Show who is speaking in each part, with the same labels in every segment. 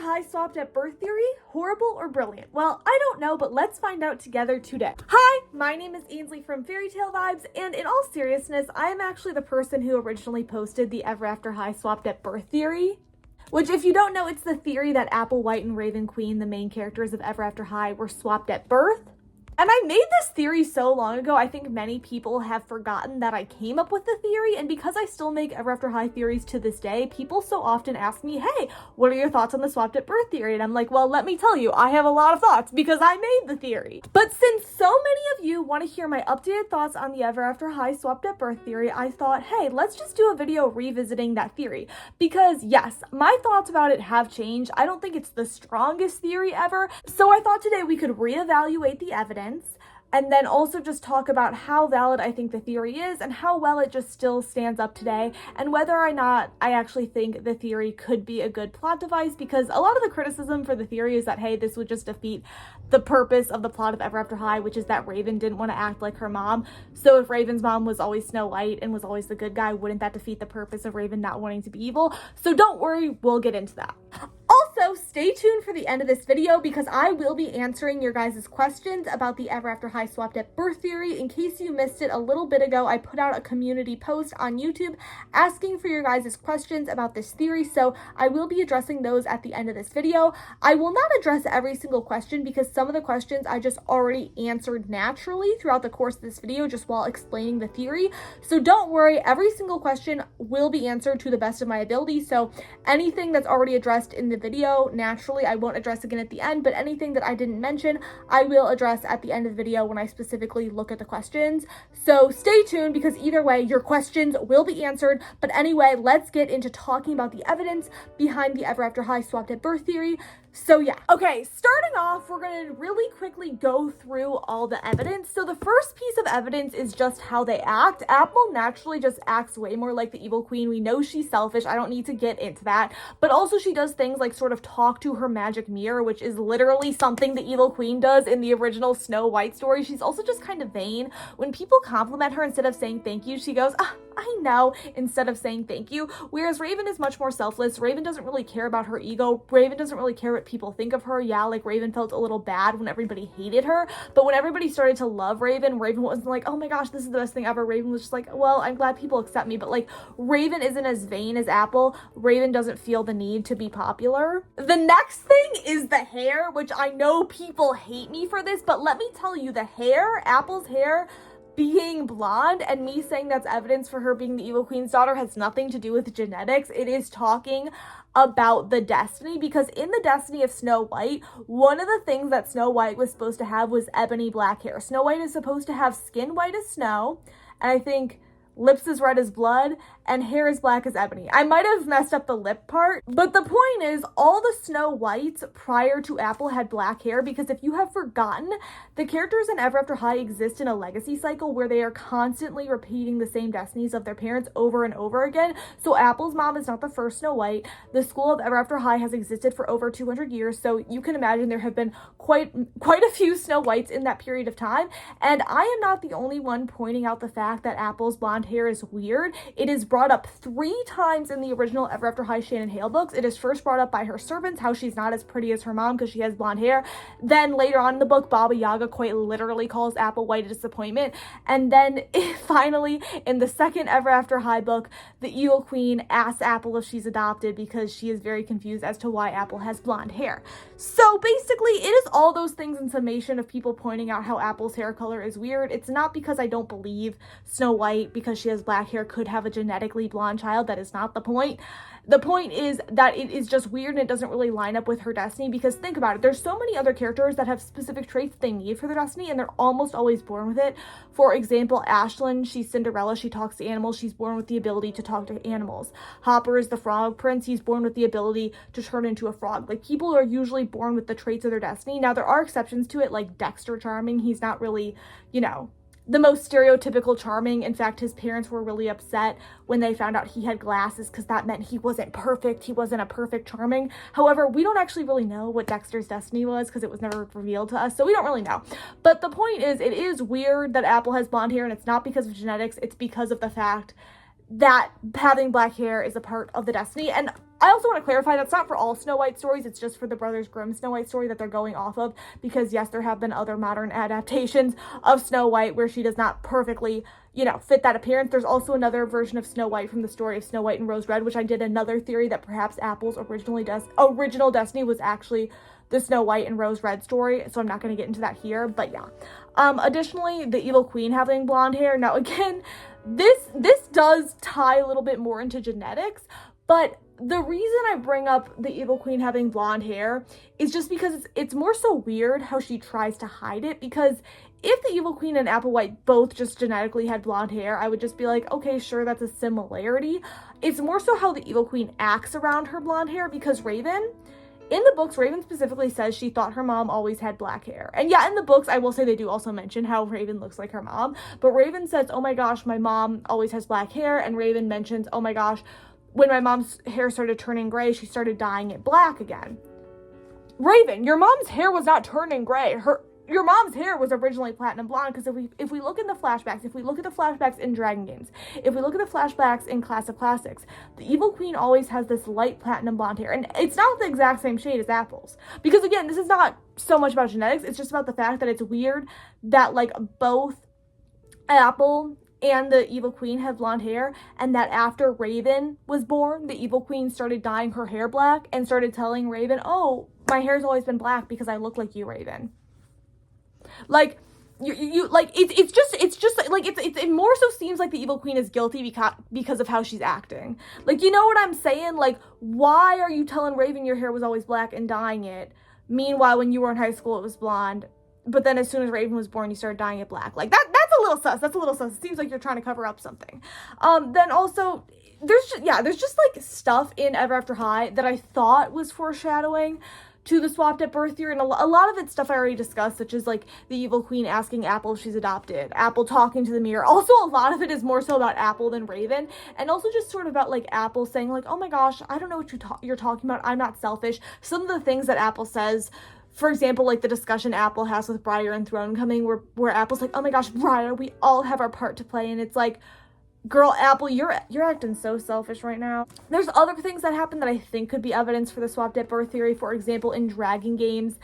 Speaker 1: High swapped at birth theory? Horrible or brilliant? Well, I don't know, but let's find out together today. Hi, my name is Ainsley from Fairy Tale Vibes, and in all seriousness, I am actually the person who originally posted the Ever After High swapped at birth theory. Which, if you don't know, it's the theory that Apple White and Raven Queen, the main characters of Ever After High, were swapped at birth. And I made this theory so long ago, I think many people have forgotten that I came up with the theory, and because I still make Ever After High theories to this day, people so often ask me, hey, what are your thoughts on the swapped at birth theory? And I'm like, well, let me tell you, I have a lot of thoughts because I made the theory. But since so many of you want to hear my updated thoughts on the Ever After High swapped at birth theory, I thought, hey, let's just do a video revisiting that theory. Because yes, my thoughts about it have changed. I don't think it's the strongest theory ever. So I thought today we could reevaluate the evidence, and then also just talk about how valid I think the theory is and how well it just still stands up today, and whether or not I actually think the theory could be a good plot device, because a lot of the criticism for the theory is that, hey, this would just defeat the purpose of the plot of Ever After High, which is that Raven didn't want to act like her mom. So if Raven's mom was always Snow White and was always the good guy, wouldn't that defeat the purpose of Raven not wanting to be evil? So don't worry, we'll get into that. Also, stay tuned for the end of this video because I will be answering your guys' questions about the Ever After High swapped at birth theory. In case you missed it a little bit ago, I put out a community post on YouTube asking for your guys' questions about this theory, so I will be addressing those at the end of this video. I will not address every single question because some of the questions I just already answered naturally throughout the course of this video just while explaining the theory. So don't worry, every single question will be answered to the best of my ability, so anything that's already addressed in the video, naturally, I won't address again at the end, but anything that I didn't mention, I will address at the end of the video when I specifically look at the questions. So stay tuned because either way, your questions will be answered. But anyway, let's get into talking about the evidence behind the Ever After High swapped at birth theory. So yeah, okay, starting off, we're gonna really quickly go through all the evidence. So the first piece of evidence is just how they act. Apple naturally just acts way more like the evil queen. We know she's selfish. I don't need to get into that. But also she does things like sort of talk to her magic mirror, which is literally something the evil queen does in the original Snow White story. She's also just kind of vain. When people compliment her, instead of saying thank you, she goes, I know, instead of saying thank you. Whereas Raven is much more selfless. Raven doesn't really care about her ego. Raven doesn't really care what people think of her. Yeah, like Raven felt a little bad when everybody hated her, but when everybody started to love Raven, Raven wasn't like, oh my gosh, this is the best thing ever. Raven was just like, well, I'm glad people accept me. But like, Raven isn't as vain as Apple. Raven doesn't feel the need to be popular. The next thing is the hair, which I know people hate me for this, but let me tell you, the hair, Apple's hair, being blonde, and me saying that's evidence for her being the evil queen's daughter, has nothing to do with genetics. It is talking about the destiny, because in the destiny of Snow White, one of the things that Snow White was supposed to have was ebony black hair. Snow White is supposed to have skin white as snow, and I think lips as red as blood, and hair as black as ebony. I might have messed up the lip part, but the point is all the Snow Whites prior to Apple had black hair, because if you have forgotten, the characters in Ever After High exist in a legacy cycle where they are constantly repeating the same destinies of their parents over and over again. So Apple's mom is not the first Snow White. The school of Ever After High has existed for over 200 years, so you can imagine there have been quite a few Snow Whites in that period of time, and I am not the only one pointing out the fact that Apple's blonde hair is weird. It is brought up 3 times in the original Ever After High Shannon Hale books. It is first brought up by her servants, how she's not as pretty as her mom because she has blonde hair. Then later on in the book, Baba Yaga quite literally calls Apple White a disappointment. And then finally, in the second Ever After High book, the evil queen asks Apple if she's adopted because she is very confused as to why Apple has blonde hair. So basically, it is all those things in summation of people pointing out how Apple's hair color is weird. It's not because I don't believe Snow White, because she has black hair, could have a genetically blonde child. That is not the point. The point is that it is just weird and it doesn't really line up with her destiny, because think about it, there's so many other characters that have specific traits they need for their destiny and they're almost always born with it. For example, Ashlyn, she's Cinderella, she talks to animals, she's born with the ability to talk to animals. Hopper is the frog prince, he's born with the ability to turn into a frog. Like, people are usually born with the traits of their destiny. Now, there are exceptions to it, like Dexter Charming. He's not really, you know, the most stereotypical charming. In fact, his parents were really upset when they found out he had glasses because that meant he wasn't perfect. He wasn't a perfect charming. However, we don't actually really know what Dexter's destiny was because it was never revealed to us, so we don't really know. But the point is, it is weird that Apple has blonde hair, and it's not because of genetics. It's because of the fact that having black hair is a part of the destiny. And I also want to clarify that's not for all Snow White stories. It's just for the Brothers Grimm Snow White story that they're going off of, because yes, there have been other modern adaptations of Snow White where she does not perfectly, fit that appearance. There's also another version of Snow White from the story of Snow White and Rose Red, which I did another theory that perhaps Apple's original destiny was actually the Snow White and Rose Red story, so I'm not going to get into that here, but yeah. Additionally, the evil queen having blonde hair. Now again, this does tie a little bit more into genetics, but the reason I bring up the evil queen having blonde hair is just because it's more so weird how she tries to hide it, because if the evil queen and Applewhite both just genetically had blonde hair, I would just be like, okay, sure, that's a similarity. It's more so how the evil queen acts around her blonde hair, because Raven, in the books, Raven specifically says she thought her mom always had black hair. And yeah, in the books, I will say they do also mention how Raven looks like her mom, but Raven says, oh my gosh, my mom always has black hair, and Raven mentions, oh my gosh, when my mom's hair started turning gray, she started dyeing it black again. Raven, your mom's hair was not turning gray. Your mom's hair was originally platinum blonde, because if we look in the flashbacks, if we look at the flashbacks in Dragon Games, if we look at the flashbacks in Class of Classics, the evil queen always has this light platinum blonde hair, and it's not the exact same shade as Apple's, because again, this is not so much about genetics, it's just about the fact that it's weird that like both Apple and the evil queen have blonde hair, and that after Raven was born, the evil queen started dyeing her hair black and started telling Raven, oh, my hair's always been black because I look like you, Raven. Like, you like, it's just like, it more so seems like the evil queen is guilty because of how she's acting. Like, you know what I'm saying? Like, why are you telling Raven your hair was always black and dyeing it? Meanwhile, when you were in high school, it was blonde. But then as soon as Raven was born, you started dyeing it black. Like, that's a little sus. That's a little sus. It seems like you're trying to cover up something. Then also, there's just like stuff in Ever After High that I thought was foreshadowing to the swapped at birth theory, and a lot of it's stuff I already discussed, such as like the evil queen asking Apple if she's adopted, Apple talking to the mirror. Also, a lot of it is more so about Apple than Raven, and also just sort of about like Apple saying like, oh my gosh, I don't know what you're talking about, I'm not selfish. Some of the things that Apple says, for example, like the discussion Apple has with Briar and Throne Coming, where Apple's like, oh my gosh, Briar, we all have our part to play, and it's like, girl, Apple, you're acting so selfish right now. There's other things that happen that I think could be evidence for the swapped at birth theory. For example, in Dragon Games,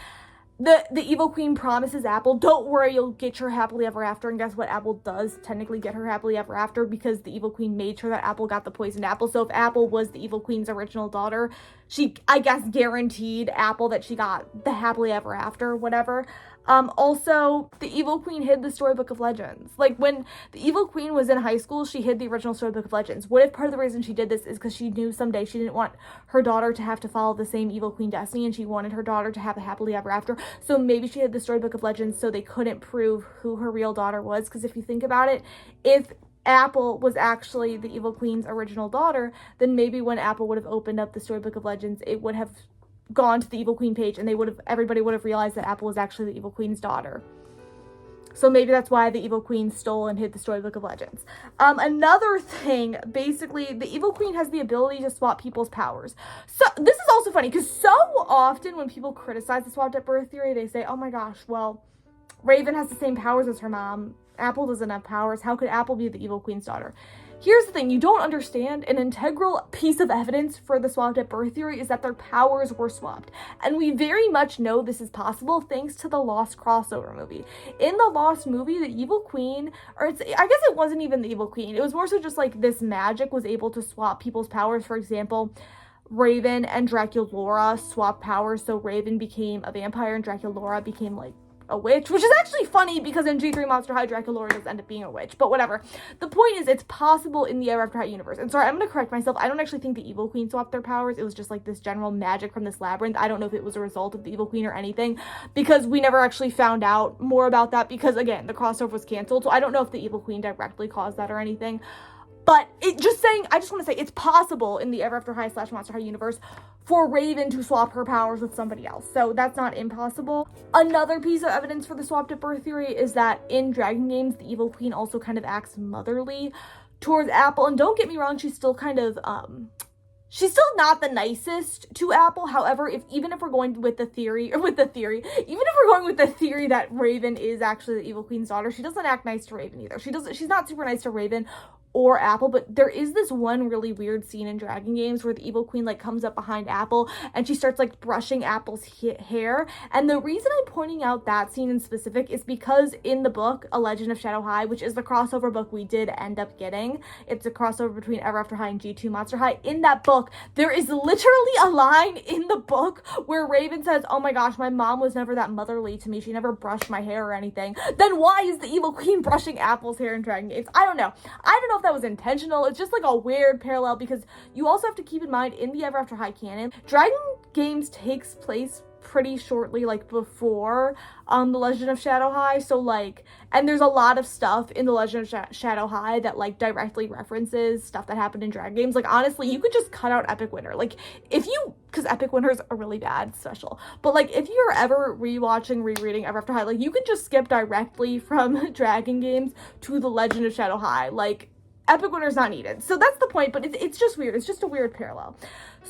Speaker 1: the evil queen promises Apple, don't worry, you'll get your happily ever after. And guess what? Apple does technically get her happily ever after, because the evil queen made sure that Apple got the poisoned apple. So if Apple was the evil queen's original daughter, she, I guess, guaranteed Apple that she got the happily ever after, whatever. Also, the evil queen hid the Storybook of Legends. Like, when the evil queen was in high school, she hid the original Storybook of Legends. What if part of the reason she did this is because she knew someday she didn't want her daughter to have to follow the same evil queen destiny, and she wanted her daughter to have a happily ever after? So maybe she hid the Storybook of Legends so they couldn't prove who her real daughter was. Because if you think about it, if Apple was actually the evil queen's original daughter, then maybe when Apple would have opened up the Storybook of Legends, it would have gone to the evil queen page, and everybody would have realized that Apple was actually the evil queen's daughter. So maybe that's why the evil queen stole and hid the Storybook of Legends. Another thing, basically, the evil queen has the ability to swap people's powers. So this is also funny, because so often when people criticize the swapped at birth theory, they say, oh my gosh, well, Raven has the same powers as her mom. Apple doesn't have powers. How could Apple be the evil queen's daughter? Here's the thing, you don't understand. An integral piece of evidence for the swapped at birth theory is that their powers were swapped. And we very much know this is possible thanks to the Lost crossover movie. In the Lost movie, the evil queen, I guess it wasn't even the evil queen, it was more so just like this magic was able to swap people's powers. For example, Raven and Draculaura swapped powers, so Raven became a vampire and Draculaura became like a witch, which is actually funny because in G3 Monster High, Draculaura does end up being a witch, but whatever. The point is, it's possible in the Ever After High universe. And sorry, I'm going to correct myself. I don't actually think the evil queen swapped their powers. It was just like this general magic from this labyrinth. I don't know if it was a result of the evil queen or anything, because we never actually found out more about that, because again, the crossover was canceled. So I don't know if the evil queen directly caused that or anything. But I just want to say it's possible in the Ever After High / Monster High universe for Raven to swap her powers with somebody else. So that's not impossible. Another piece of evidence for the swapped at birth theory is that in Dragon Games, the evil queen also kind of acts motherly towards Apple. And don't get me wrong, she's still kind of, she's still not the nicest to Apple. However, even if we're going with the theory that Raven is actually the evil queen's daughter, she doesn't act nice to Raven either. She's not super nice to Raven or Apple, but there is this one really weird scene in Dragon Games where the evil queen like comes up behind Apple and she starts like brushing Apple's hair. And the reason I'm pointing out that scene in specific is because in the book A Legend of Shadow High, which is the crossover book we did end up getting, it's a crossover between Ever After High and G2 Monster High. In that book, there is literally a line in the book where Raven says, "Oh my gosh, my mom was never that motherly to me. She never brushed my hair or anything." Then why is the evil queen brushing Apple's hair in Dragon Games? I don't know if that was intentional. It's just like a weird parallel, because you also have to keep in mind in the Ever After High canon, Dragon Games takes place pretty shortly like before The Legend of Shadow High. So like, and there's a lot of stuff in The Legend of Shadow High that like directly references stuff that happened in Dragon Games. Like honestly, you could just cut out Epic Winter. Like if you, because Epic Winter is a really bad special, but like if you're ever rereading Ever After High, like you can just skip directly from Dragon Games to The Legend of Shadow High. Like Epic Winter is not needed. So that's the point, but it's just weird. It's just a weird parallel.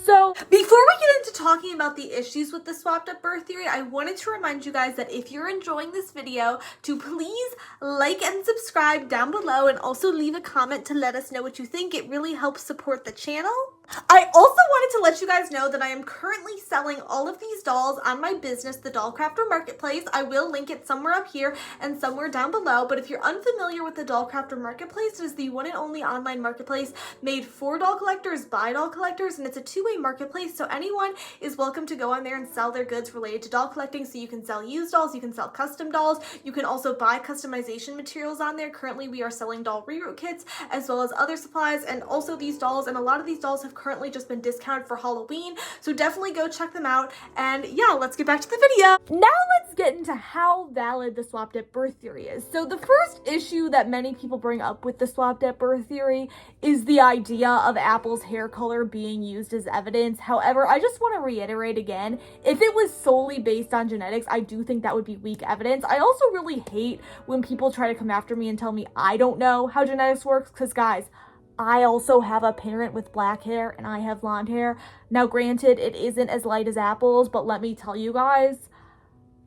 Speaker 1: So before we get into talking about the issues with the swapped up birth theory, I wanted to remind you guys that if you're enjoying this video, to please like and subscribe down below, and also leave a comment to let us know what you think. It really helps support the channel. I also wanted to let you guys know that I am currently selling all of these dolls on my business, the Doll Crafter Marketplace. I will link it somewhere up here and somewhere down below, but if you're unfamiliar with the Doll Crafter Marketplace, it is the one and only online marketplace made for doll collectors by doll collectors, and it's a two-way marketplace, so anyone is welcome to go on there and sell their goods related to doll collecting. So you can sell used dolls, you can sell custom dolls, you can also buy customization materials on there. Currently we are selling doll reroute kits as well as other supplies, and also these dolls, and a lot of these dolls have currently just been discounted for Halloween, so definitely go check them out. And yeah, let's get back to the video. Now let's get into how valid the swapped at birth theory is. So the first issue that many people bring up with the swapped at birth theory is the idea of Apple's hair color being used as evidence. However, I just want to reiterate again, if it was solely based on genetics, I do think that would be weak evidence. I also really hate when people try to come after me and tell me I don't know how genetics works, because guys, I also have a parent with black hair and I have blonde hair. Now granted, it isn't as light as Apple's, but let me tell you guys,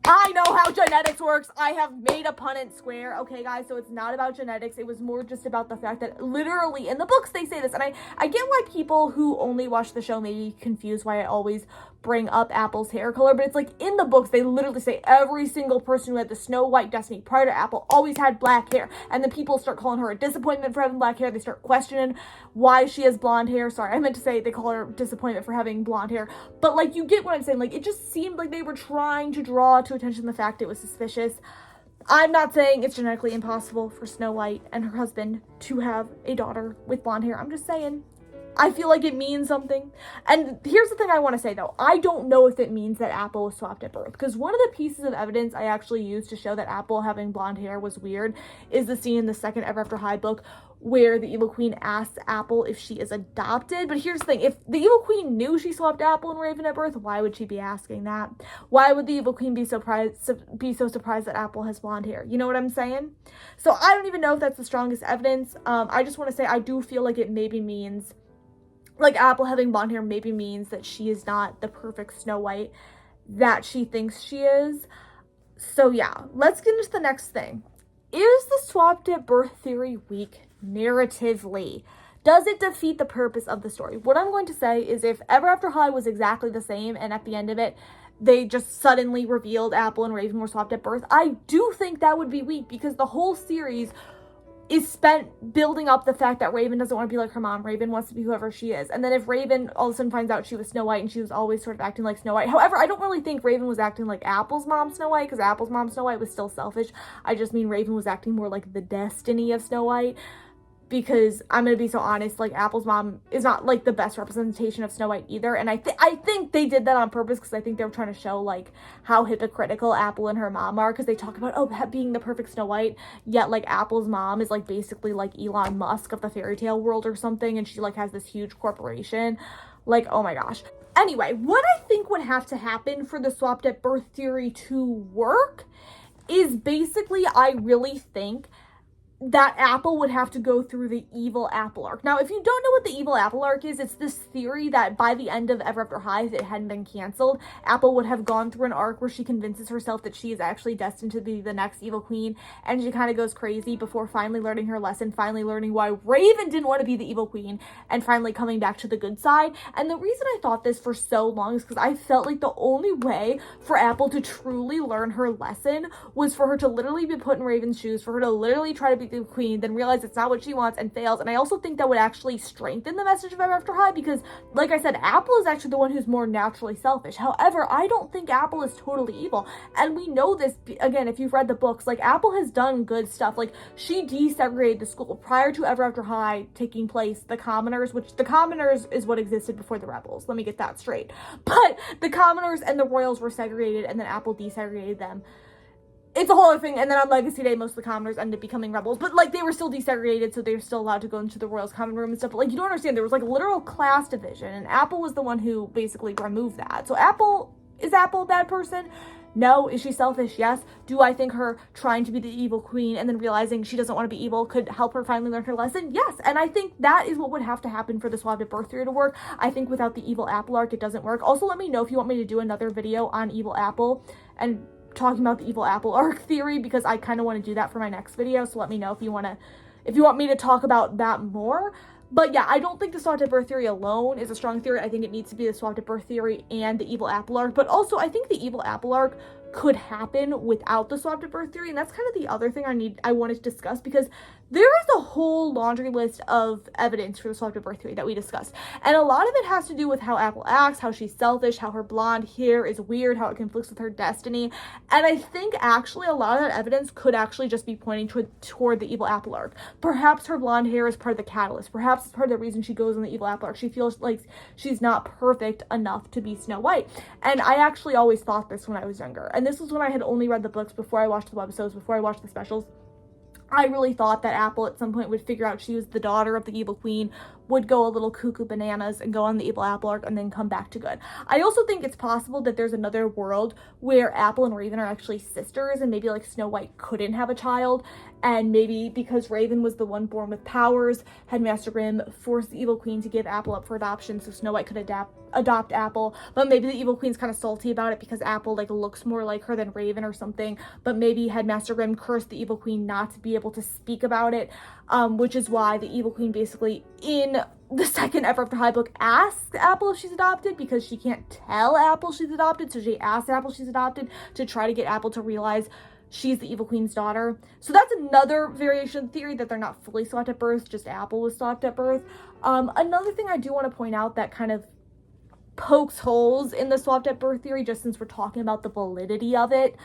Speaker 1: I know how genetics works. I have made a Punnett square. Okay, guys, so it's not about genetics. It was more just about the fact that literally in the books they say this. And I get why people who only watch the show may be confused why I always bring up Apple's hair color, but it's like in the books they literally say every single person who had the Snow White destiny prior to Apple always had black hair, and then people start calling her a disappointment for having black hair. They start questioning why she has blonde hair. Sorry, I meant to say they call her disappointment for having blonde hair, but like you get what I'm saying. Like it just seemed like they were trying to draw to attention the fact it was suspicious. I'm not saying it's genetically impossible for Snow White and her husband to have a daughter with blonde hair. I'm just saying I feel like it means something. And here's the thing I want to say though. I don't know if it means that Apple was swapped at birth, because one of the pieces of evidence I actually used to show that Apple having blonde hair was weird is the scene in the second Ever After High book where the evil queen asks Apple if she is adopted. But here's the thing, if the evil queen knew she swapped Apple and Raven at birth, why would she be asking that? Why would the evil queen be so surprised that Apple has blonde hair? You know what I'm saying? So I don't even know if that's the strongest evidence. I just want to say I do feel like it maybe means, like Apple having blonde hair maybe means that she is not the perfect Snow White that she thinks she is. So yeah, let's get into the next thing. Is the swapped at birth theory weak narratively? Does it defeat the purpose of the story? What I'm going to say is if Ever After High was exactly the same and at the end of it they just suddenly revealed Apple and Raven were swapped at birth, I do think that would be weak, because the whole series is spent building up the fact that Raven doesn't want to be like her mom. Raven wants to be whoever she is. And then if Raven all of a sudden finds out she was Snow White and she was always sort of acting like Snow White. However, I don't really think Raven was acting like Apple's mom Snow White, because Apple's mom Snow White was still selfish. I just mean Raven was acting more like the destiny of Snow White. Because I'm going to be so honest, like Apple's mom is not like the best representation of Snow White either. And I think they did that on purpose, because I think they were trying to show like how hypocritical Apple and her mom are, because they talk about, oh, being the perfect Snow White, yet like Apple's mom is like basically like Elon Musk of the fairy tale world or something, and she like has this huge corporation. Like, oh my gosh. Anyway, what I think would have to happen for the swapped at birth theory to work is basically, I really think that Apple would have to go through the evil Apple arc. Now, if you don't know what the evil Apple arc is, it's this theory that by the end of Ever After High, if it hadn't been canceled, Apple would have gone through an arc where she convinces herself that she is actually destined to be the next evil queen, and she kind of goes crazy before finally learning her lesson, finally learning why Raven didn't want to be the evil queen, and finally coming back to the good side. And the reason I thought this for so long is because I felt like the only way for Apple to truly learn her lesson was for her to literally be put in Raven's shoes, for her to literally try to be the queen, then realize it's not what she wants and fails. And I also think that would actually strengthen the message of Ever After High, because like I said, Apple is actually the one who's more naturally selfish. However, I don't think Apple is totally evil, and we know this again if you've read the books. Like, Apple has done good stuff. Like, she desegregated the school prior to Ever After High taking place. The Commoners, which the Commoners is what existed before the Rebels, let me get that straight, but the Commoners and the Royals were segregated, and then Apple desegregated them. It's a whole other thing. And then on Legacy Day, most of the Commoners ended up becoming rebels, but like, they were still desegregated, so they were still allowed to go into the Royals common room and stuff. But like, you don't understand, there was like literal class division, and Apple was the one who basically removed that. So is Apple a bad person? No. Is she selfish? Yes. Do I think her trying to be the evil queen and then realizing she doesn't want to be evil could help her finally learn her lesson? Yes. And I think that is what would have to happen for the swapped at birth theory to work. I think without the evil Apple arc, it doesn't work. Also, let me know if you want me to do another video on evil Apple and talking about the evil Apple arc theory, because I kind of want to do that for my next video. So let me know if you want me to talk about that more. But yeah, I don't think the swapped at birth theory alone is a strong theory. I think it needs to be the swapped at birth theory and the evil Apple arc. But also, I think the evil Apple arc could happen without the swapped at birth theory. And that's kind of the other thing I wanted to discuss, because there is a whole laundry list of evidence for the swapped at birth theory that we discussed. And a lot of it has to do with how Apple acts, how she's selfish, how her blonde hair is weird, how it conflicts with her destiny. And I think actually a lot of that evidence could actually just be pointing toward the evil Apple arc. Perhaps her blonde hair is part of the catalyst. Perhaps it's part of the reason she goes on the evil Apple arc. She feels like she's not perfect enough to be Snow White. And I actually always thought this when I was younger. And this was when I had only read the books, before I watched the webisodes, before I watched the specials. I really thought that Apple at some point would figure out she was the daughter of the evil queen, would go a little cuckoo bananas and go on the evil Apple arc and then come back to good. I also think it's possible that there's another world where Apple and Raven are actually sisters, and maybe like Snow White couldn't have a child, and maybe because Raven was the one born with powers, Headmaster Grimm forced the evil queen to give Apple up for adoption so Snow White could adopt Apple. But maybe the evil queen's kind of salty about it because Apple like looks more like her than Raven or something. But maybe Headmaster Grimm cursed the evil queen not to be able to speak about it, which is why the evil queen basically in the second Ever After High book asks Apple if she's adopted, because she can't tell Apple she's adopted, so she asks Apple she's adopted to try to get Apple to realize she's the evil queen's daughter. So that's another variation of the theory, that they're not fully swapped at birth, just Apple was swapped at birth. Another thing I do want to point out that kind of pokes holes in the swapped at birth theory, just since we're talking about the validity of it,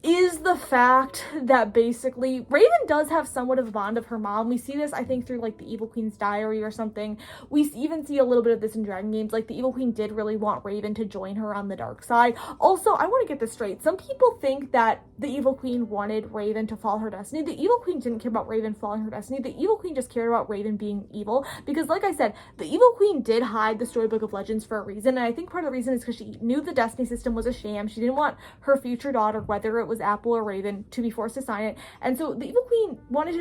Speaker 1: is the fact that basically Raven does have somewhat of a bond of her mom. We see this, I think, through like the Evil Queen's diary or something. We even see a little bit of this in Dragon Games. Like, the Evil Queen did really want Raven to join her on the dark side. Also, I want to get this straight. Some people think that the Evil Queen wanted Raven to follow her destiny. The Evil Queen didn't care about Raven following her destiny. The Evil Queen just cared about Raven being evil, because like I said, the Evil Queen did hide the Storybook of Legends for a reason, and I think part of the reason is because she knew the destiny system was a sham. She didn't want her future daughter, whether it was Apple or Raven, to be forced to sign it. And so the Evil Queen wanted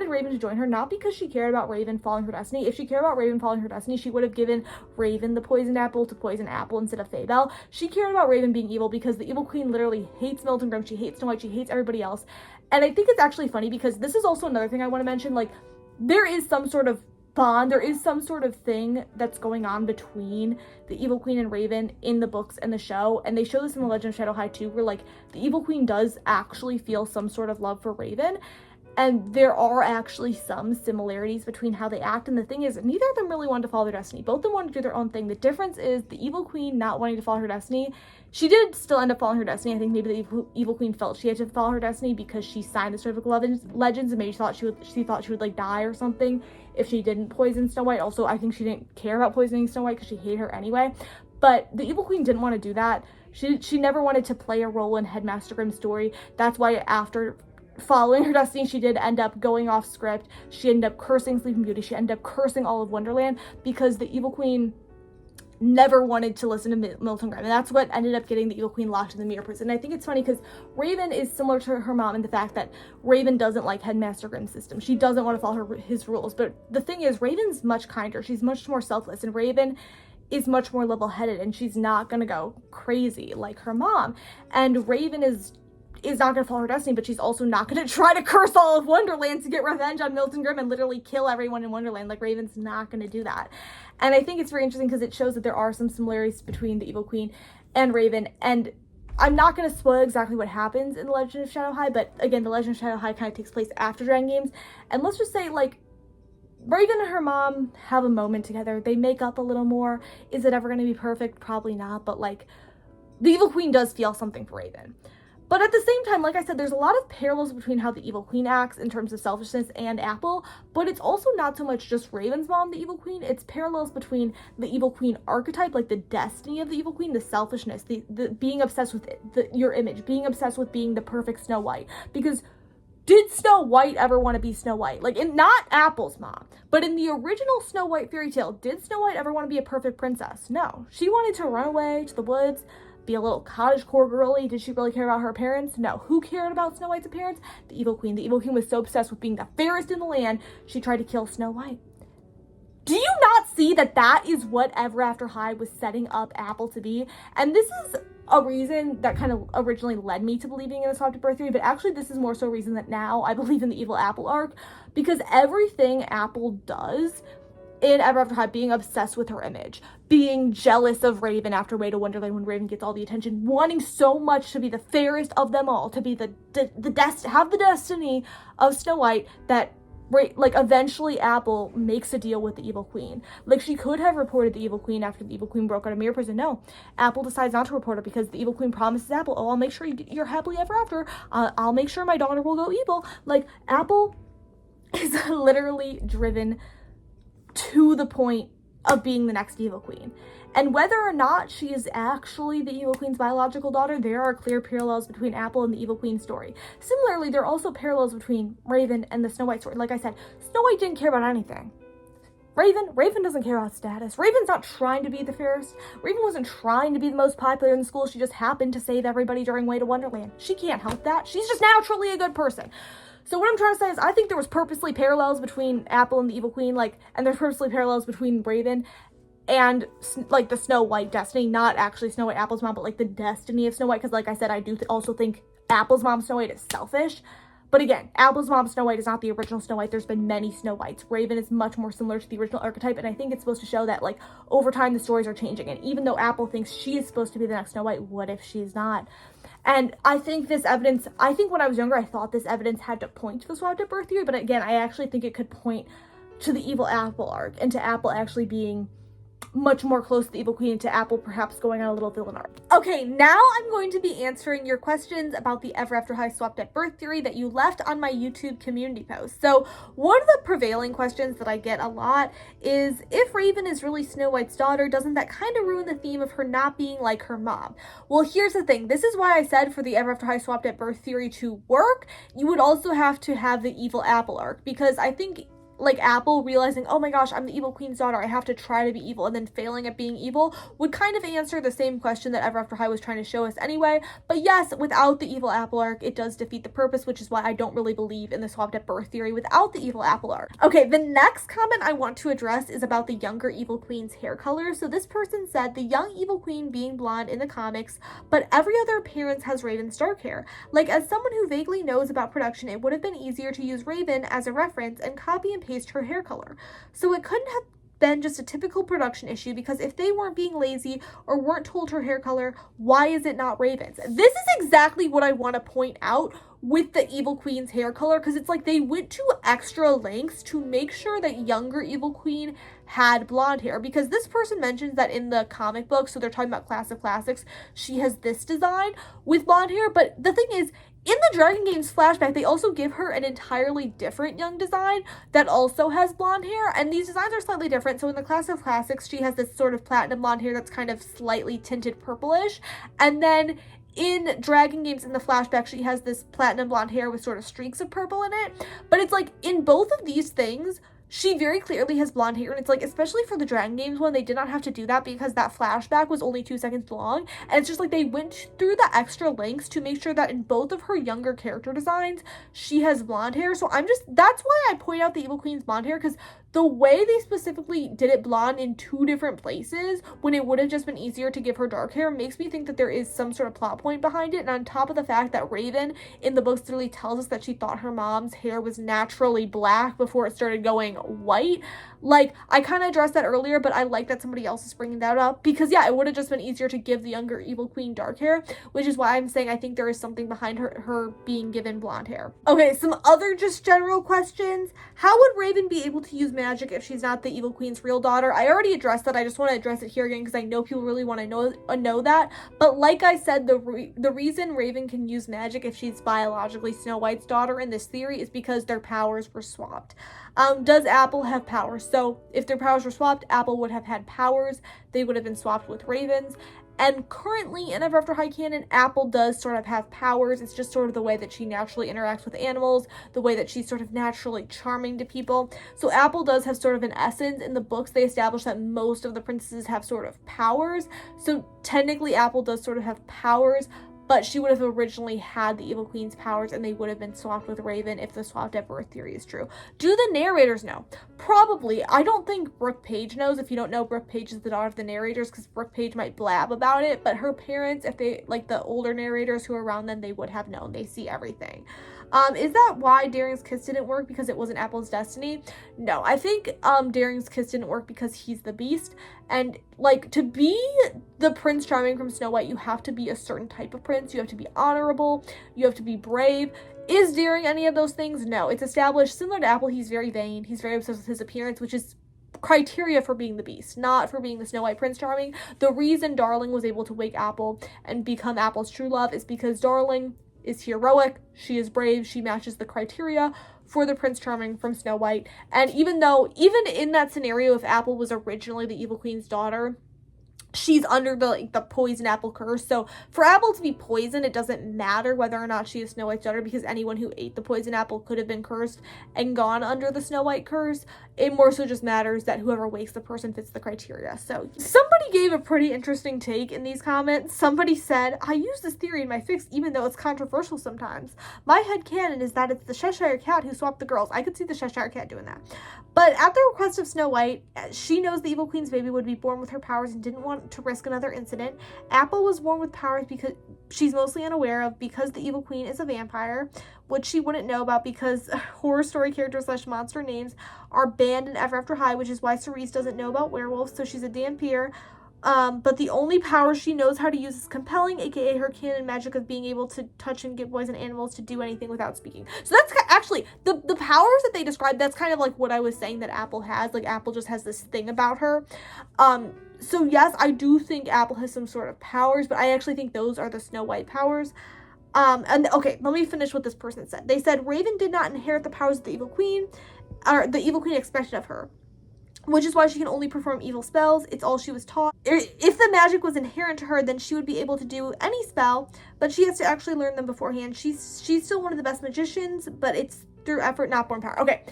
Speaker 1: Raven to join her, not because she cared about Raven following her destiny. If she cared about Raven following her destiny, she would have given Raven the poisoned apple to poison Apple instead of Faybelle. She cared about Raven being evil because the Evil Queen literally hates Milton Grimm, she hates Snow White, she hates everybody else. And I think it's actually funny, because this is also another thing I want to mention. Like, there is some sort of bond, there is some sort of thing that's going on between the Evil Queen and Raven in the books and the show, and they show this in the Legend of Shadow High too, where like the Evil Queen does actually feel some sort of love for Raven, and there are actually some similarities between how they act. And the thing is, neither of them really wanted to follow their destiny. Both of them wanted to do their own thing. The difference is the Evil Queen not wanting to follow her destiny. She did still end up following her destiny. I think maybe the Evil Queen felt she had to follow her destiny because she signed the Storybook of Legends, and maybe she thought she would like die or something if she didn't poison Snow White. Also, I think she didn't care about poisoning Snow White because she hated her anyway. But the Evil Queen didn't want to do that. She never wanted to play a role in Headmaster Grimm's story. That's why after following her destiny, she did end up going off script. She ended up cursing Sleeping Beauty. She ended up cursing all of Wonderland, because the Evil Queen never wanted to listen to Milton Grimm, and that's what ended up getting the Evil Queen locked in the mirror prison. And I think it's funny because Raven is similar to her mom in the fact that Raven doesn't like Headmaster Grimm's system. She doesn't want to follow his rules, but the thing is, Raven's much kinder. She's much more selfless, and Raven is much more level-headed, and she's not gonna go crazy like her mom. And Raven is not going to follow her destiny, but she's also not going to try to curse all of Wonderland to get revenge on Milton Grimm and literally kill everyone in Wonderland. Like, Raven's not going to do that. And I think it's very interesting because it shows that there are some similarities between the Evil Queen and Raven. And I'm not going to spoil exactly what happens in The Legend of Shadow High, but again, The Legend of Shadow High kind of takes place after Dragon Games. And let's just say, like, Raven and her mom have a moment together. They make up a little more. Is it ever going to be perfect? Probably not. But, like, the Evil Queen does feel something for Raven. But at the same time, like I said, there's a lot of parallels between how the Evil Queen acts in terms of selfishness and Apple, but it's also not so much just Raven's mom, the Evil Queen. It's parallels between the Evil Queen archetype, like the destiny of the Evil Queen, the selfishness, the being obsessed with your image, being obsessed with being the perfect Snow White. Because did Snow White ever want to be Snow White? Like, not Apple's mom, but in the original Snow White fairy tale, did Snow White ever want to be a perfect princess? No. She wanted to run away to the woods, be a little cottagecore girly. Did she really care about her appearance? No. Who cared about Snow White's appearance? The Evil Queen. The Evil Queen was so obsessed with being the fairest in the land, she tried to kill Snow White. Do you not see that that is what Ever After High was setting up Apple to be? And this is a reason that kind of originally led me to believing in the Swapped at Birth theory, but actually this is more so a reason that now I believe in the Evil Apple arc, because everything Apple does in Ever After High, being obsessed with her image, being jealous of Raven after Way to Wonderland when Raven gets all the attention, wanting so much to be the fairest of them all, to be have the destiny of Snow White, that like eventually Apple makes a deal with the Evil Queen. Like, she could have reported the Evil Queen after the Evil Queen broke out of mirror prison. No, Apple decides not to report her because the Evil Queen promises Apple, oh, I'll make sure you're happily ever after. I'll make sure my daughter will go evil. Like, Apple is literally driven to the point of being the next Evil Queen. And whether or not she is actually the Evil Queen's biological daughter, there are clear parallels between Apple and the Evil Queen story. Similarly, there are also parallels between Raven and the Snow White story. Like I said, Snow White didn't care about anything. Raven doesn't care about status. Raven's not trying to be the fairest. Raven wasn't trying to be the most popular in the school. She just happened to save everybody during Way to Wonderland. She can't help that. She's just naturally a good person. So what I'm trying to say is, I think there was purposely parallels between Apple and the Evil Queen, like, and there's purposely parallels between Raven and, like, the Snow White destiny, not actually Snow White, Apple's mom, but, like, the destiny of Snow White, because, like I said, I do also think Apple's mom, Snow White, is selfish. But again, Apple's mom, Snow White, is not the original Snow White. There's been many Snow Whites. Raven is much more similar to the original archetype, and I think it's supposed to show that, like, over time the stories are changing, and even though Apple thinks she is supposed to be the next Snow White, what if she's not? And I think this evidence, I think when I was younger, I thought this evidence had to point to the Swapped at Birth theory, but again, I actually think it could point to the Evil Apple arc, and to Apple actually being much more close to the Evil Queen, to Apple perhaps going on a little villain arc. Okay, now I'm going to be answering your questions about the Ever After High Swapped at Birth theory that you left on my YouTube community post. So one of the prevailing questions that I get a lot is, if Raven is really Snow White's daughter, doesn't that kind of ruin the theme of her not being like her mom? Well, here's the thing. This is why I said for the Ever After High Swapped at Birth theory to work, you would also have to have the Evil Apple arc, because I think, like, Apple realizing, oh my gosh, I'm the Evil Queen's daughter, I have to try to be evil, and then failing at being evil, would kind of answer the same question that Ever After High was trying to show us anyway. But yes, without the Evil Apple arc, it does defeat the purpose, which is why I don't really believe in the Swapped at Birth theory without the Evil Apple arc. Okay, the next comment I want to address is about the younger Evil Queen's hair color. So this person said, the young Evil Queen being blonde in the comics, but every other appearance has Raven's dark hair. Like, as someone who vaguely knows about production, it would have been easier to use Raven as a reference and copy and paste her hair color. So it couldn't have been just a typical production issue, because if they weren't being lazy or weren't told her hair color, why is it not Raven's? This is exactly what I want to point out with the Evil Queen's hair color, because it's like they went to extra lengths to make sure that younger Evil Queen had blonde hair, because this person mentions that in the comic book, so they're talking about Class of Classics, she has this design with blonde hair. But the thing is, in the Dragon Games flashback, they also give her an entirely different young design that also has blonde hair, and these designs are slightly different. So in the Class of Classics, she has this sort of platinum blonde hair that's kind of slightly tinted purplish, and then in Dragon Games, in the flashback, she has this platinum blonde hair with sort of streaks of purple in it. But it's like, in both of these things, she very clearly has blonde hair, and it's like, especially for the Dragon Games one, they did not have to do that because that flashback was only 2 seconds long, and it's just like they went through the extra lengths to make sure that in both of her younger character designs, she has blonde hair. So that's why I point out the Evil Queen's blonde hair, because the way they specifically did it blonde in 2 different places when it would have just been easier to give her dark hair makes me think that there is some sort of plot point behind it. And on top of the fact that Raven in the books literally tells us that she thought her mom's hair was naturally black before it started going white. Like, I kind of addressed that earlier, but I like that somebody else is bringing that up because, yeah, it would have just been easier to give the younger Evil Queen dark hair, which is why I'm saying I think there is something behind her being given blonde hair. Okay, some other just general questions. How would Raven be able to use magic if she's not the Evil Queen's real daughter? I already addressed that. I just want to address it here again because I know people really want to know that. But like I said, the reason Raven can use magic if she's biologically Snow White's daughter in this theory is because their powers were swapped. Does Apple have powers? So if their powers were swapped, Apple would have had powers. They would have been swapped with Raven's. And currently in Ever After High canon, Apple does sort of have powers. It's just sort of the way that she naturally interacts with animals, the way that she's sort of naturally charming to people. So Apple does have sort of an essence. In the books, they establish that most of the princesses have sort of powers. So technically, Apple does sort of have powers, but she would have originally had the Evil Queen's powers and they would have been swapped with Raven if the swapped at birth theory is true. Do the narrators know? Probably. I don't think Brooke Page knows. If you don't know, Brooke Page is the daughter of the narrators because Brooke Page might blab about it, but her parents, if they, like the older narrators who are around them, they would have known. They see everything. Is that why Daring's kiss didn't work? Because it wasn't Apple's destiny? No, I think Daring's kiss didn't work because he's the Beast. And like, to be the Prince Charming from Snow White, you have to be a certain type of prince. You have to be honorable. You have to be brave. Is Daring any of those things? No. It's established, similar to Apple, he's very vain. He's very obsessed with his appearance, which is criteria for being the Beast, not for being the Snow White Prince Charming. The reason Darling was able to wake Apple and become Apple's true love is because Darling is heroic, she is brave, she matches the criteria for the Prince Charming from Snow White. And even in that scenario, if Apple was originally the Evil Queen's daughter, she's under the poison apple curse. So for Apple to be poisoned, it doesn't matter whether or not she is Snow White's daughter, because anyone who ate the poison apple could have been cursed and gone under the Snow White curse. It more so just matters that whoever wakes the person fits the criteria. So somebody gave a pretty interesting take in these comments. Somebody said, I use this theory in my fics even though it's controversial sometimes. My headcanon is that it's the Cheshire Cat who swapped the girls. I could see the Cheshire Cat doing that. But at the request of Snow White, she knows the Evil Queen's baby would be born with her powers and didn't want to risk another incident. Apple was born with powers because she's mostly unaware of, because the Evil Queen is a vampire, which she wouldn't know about because horror story characters / monster names are banned in Ever After High, which is why Cerise doesn't know about werewolves, so she's a Dhampir. But the only power she knows how to use is compelling, aka her canon magic of being able to touch and give poison animals to do anything without speaking. So that's actually the powers that they described. That's kind of like what I was saying that Apple has. Like, Apple just has this thing about her. So yes, I do think Apple has some sort of powers, but I actually think those are the Snow White powers. And okay, let me finish what this person said. They said Raven did not inherit the powers of the Evil Queen, or the Evil Queen expected of her, which is why she can only perform evil spells. It's all she was taught. If the magic was inherent to her, then she would be able to do any spell, but she has to actually learn them beforehand. She's still one of the best magicians, but it's through effort, not born power. Okay,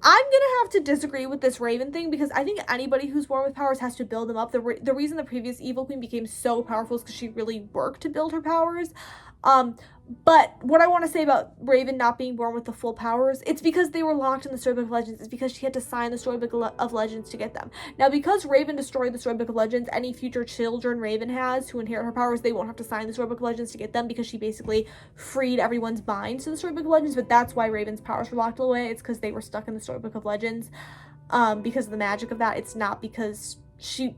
Speaker 1: I'm gonna have to disagree with this Raven thing because I think anybody who's born with powers has to build them up. The reason the previous Evil Queen became so powerful is because she really worked to build her powers. But what I want to say about Raven not being born with the full powers, it's because they were locked in the Storybook of Legends. It's because she had to sign the Storybook of Legends to get them. Now, because Raven destroyed the Storybook of Legends, any future children Raven has who inherit her powers, they won't have to sign the Storybook of Legends to get them because she basically freed everyone's minds to the Storybook of Legends. But that's why Raven's powers were locked away. It's because they were stuck in the Storybook of Legends because of the magic of that. It's not because she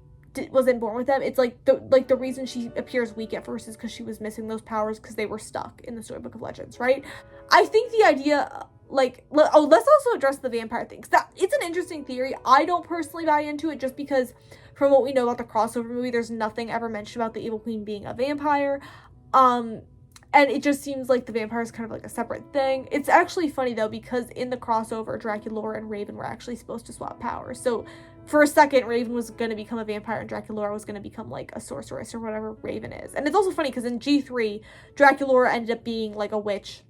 Speaker 1: wasn't born with them. It's like the reason she appears weak at first is because she was missing those powers because they were stuck in the Storybook of Legends, right? I think the idea, let's also address the vampire thing, because it's an interesting theory. I don't personally buy into it just because from what we know about the crossover movie, there's nothing ever mentioned about the Evil Queen being a vampire. And it just seems like the vampire is kind of like a separate thing. It's actually funny though, because in the crossover, Draculaura and Raven were actually supposed to swap powers. So for a second, Raven was going to become a vampire and Draculaura was going to become like a sorceress or whatever Raven is. And it's also funny because in G3, Draculaura ended up being like a witch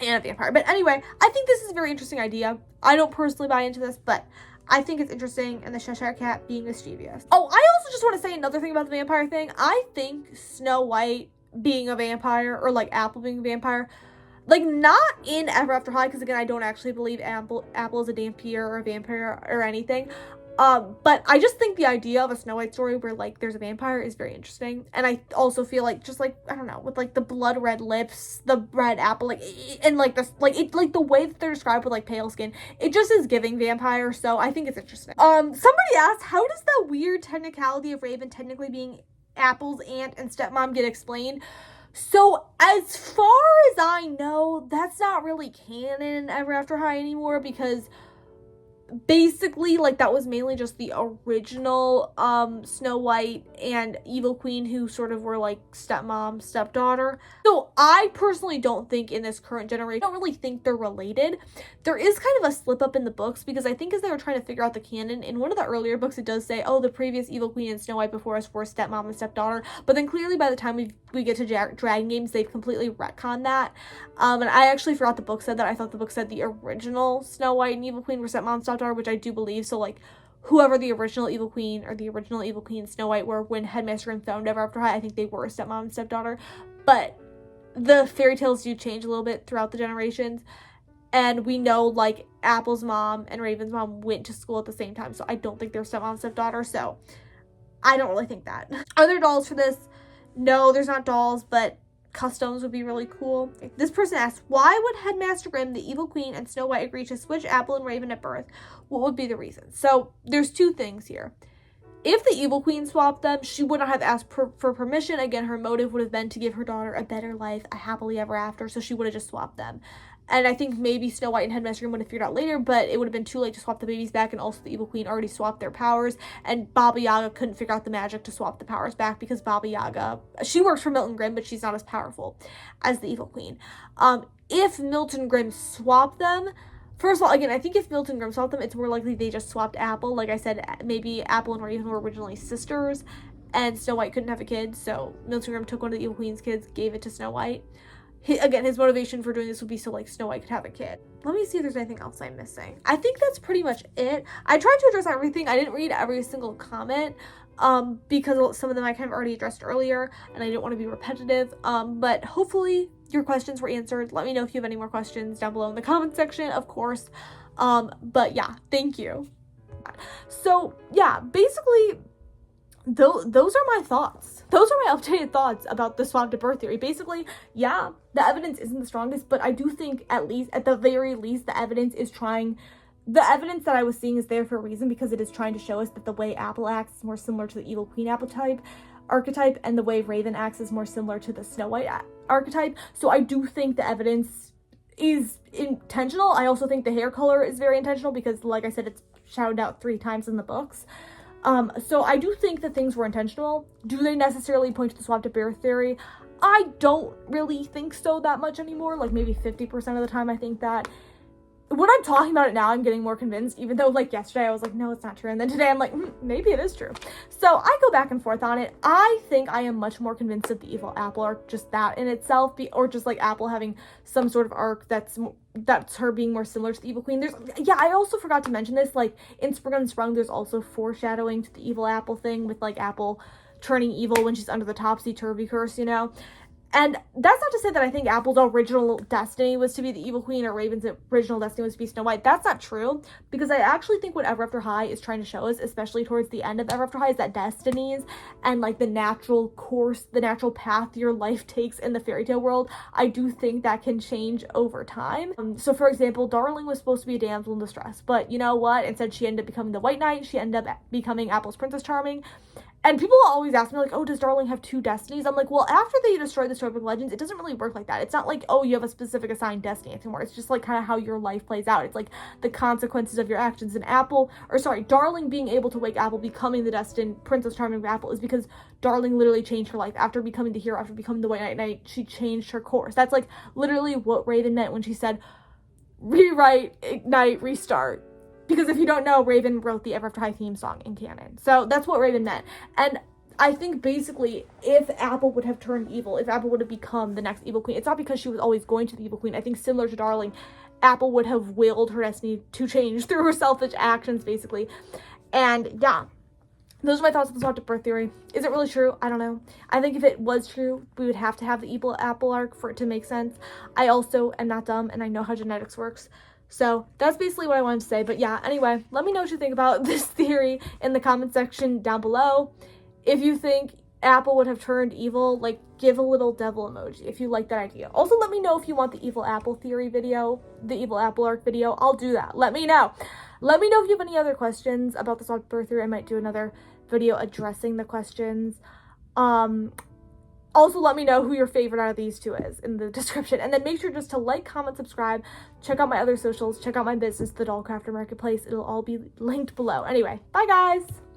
Speaker 1: and a vampire. But anyway, I think this is a very interesting idea. I don't personally buy into this, but I think it's interesting, and the Cheshire Cat being mischievous. Oh, I also just want to say another thing about the vampire thing. I think Snow White being a vampire, or like Apple being a vampire, like not in Ever After High, because again, I don't actually believe Apple is a dampier or a vampire or anything. But I just think the idea of a Snow White story where like there's a vampire is very interesting. And I also feel like just like, I don't know, with like the blood red lips, the red apple, like, and like this, like it, like the way that they're described with like pale skin, it just is giving vampire. So I think it's interesting. Somebody asked, how does the weird technicality of Raven technically being Apple's aunt and stepmom get explained? So as far as I know, that's not really canon in Ever After High anymore, because basically, like, that was mainly just the original Snow White and Evil Queen, who sort of were like stepmom, stepdaughter. So I personally don't think in this current generation, I don't really think they're related. There is kind of a slip up in the books, because I think as they were trying to figure out the canon, in one of the earlier books it does say, oh, the previous Evil Queen and Snow White before us were stepmom and stepdaughter, but then clearly by the time we get to Dragon Games, they've completely retconned that. And I actually forgot the book said that. I thought the book said the original Snow White and Evil Queen were stepmom, stepdaughter, which I do believe. So like whoever the original Evil Queen or the original Evil Queen Snow White were when Headmaster Grimm found Ever After High, I think they were a stepmom and stepdaughter. But the fairy tales do change a little bit throughout the generations. And we know, like, Apple's mom and Raven's mom went to school at the same time. So I don't think they're stepmom, stepdaughter. So I don't really think that. Are there dolls for this? No, there's not dolls, but customs would be really cool. This person asked, why would Headmaster Grimm, the Evil Queen, and Snow White agree to switch Apple and Raven at birth? What would be the reason? So there's two things here. If the Evil Queen swapped them, she would not have asked for permission. Again, her motive would have been to give her daughter a better life, a happily ever after, so she would have just swapped them. And I think maybe Snow White and Headmaster Grimm would have figured out later, but it would have been too late to swap the babies back, and also the Evil Queen already swapped their powers, and Baba Yaga couldn't figure out the magic to swap the powers back, because Baba Yaga, she works for Milton Grimm, but she's not as powerful as the Evil Queen. If Milton Grimm swapped them, first of all, again, I think if Milton Grimm swapped them, it's more likely they just swapped Apple. Like I said, maybe Apple and Raven were originally sisters, and Snow White couldn't have a kid, so Milton Grimm took one of the Evil Queen's kids, gave it to Snow White. Again, his motivation for doing this would be so, like, Snow White could have a kid. Let me see if there's anything else I'm missing. I think that's pretty much it. I tried to address everything. I didn't read every single comment, because some of them I kind of already addressed earlier, and I didn't want to be repetitive. But hopefully your questions were answered. Let me know if you have any more questions down below in the comment section, of course. But yeah, thank you. So yeah, basically, those are my thoughts. Those are my updated thoughts about the swapped at birth theory. Basically, yeah, the evidence isn't the strongest, but I do think at the very least, the evidence that I was seeing is there for a reason, because it is trying to show us that the way Apple acts is more similar to the Evil Queen archetype, and the way Raven acts is more similar to the Snow White archetype. So I do think the evidence is intentional. I also think the hair color is very intentional, because like I said, it's shouted out 3 times in the books. So I do think that things were intentional. Do they necessarily point to the swapped at birth theory? I don't really think so that much anymore. Like maybe 50% of the time I think that. When I'm talking about it now, I'm getting more convinced, even though like yesterday I was like, no, it's not true. And then today I'm like, maybe it is true. So I go back and forth on it. I think I am much more convinced of the evil Apple arc, just that in itself, or just like Apple having some sort of arc that's her being more similar to the Evil Queen. I also forgot to mention this, like in Sprung Unsprung, there's also foreshadowing to the evil Apple thing with like Apple turning evil when she's under the topsy-turvy curse, you know? And that's not to say that I think Apple's original destiny was to be the Evil Queen or Raven's original destiny was to be Snow White. That's not true, because I actually think what Ever After High is trying to show us, especially towards the end of Ever After High, is that destinies and like the natural course, the natural path your life takes in the fairy tale world, I do think that can change over time. So for example, Darling was supposed to be a damsel in distress, but you know what? Instead, she ended up becoming the White Knight. She ended up becoming Apple's Princess Charming. And people always ask me, like, oh, does Darling have 2 destinies? I'm like, well, after they destroy the Storybook Legends, it doesn't really work like that. It's not like, oh, you have a specific assigned destiny anymore. It's just, like, kind of how your life plays out. It's, like, the consequences of your actions. And Darling being able to wake Apple, becoming the destined Princess Charming of Apple, is because Darling literally changed her life. After becoming the hero, after becoming the White Knight, she changed her course. That's, like, literally what Raven meant when she said, rewrite, ignite, restart. Because if you don't know, Raven wrote the Ever After High theme song in canon. So that's what Raven meant. And I think basically if Apple would have turned evil, if Apple would have become the next evil queen, it's not because she was always going to the evil queen. I think similar to Darling, Apple would have willed her destiny to change through her selfish actions, basically. And yeah, those are my thoughts on the swapped birth theory. Is it really true? I don't know. I think if it was true, we would have to have the evil Apple arc for it to make sense. I also am not dumb and I know how genetics works. So that's basically what I wanted to say. But yeah, anyway, let me know what you think about this theory in the comment section down below. If you think Apple would have turned evil, like, give a little devil emoji if you like that idea. Also, let me know if you want the evil Apple theory video, the evil Apple arc video. I'll do that. Let me know. Let me know if you have any other questions about the swapped birth theory. I might do another video addressing the questions. Also, let me know who your favorite out of these two is in the description. And then make sure just to like, comment, subscribe, check out my other socials, check out my business, the Dollcrafter Marketplace. It'll all be linked below. Anyway, bye guys!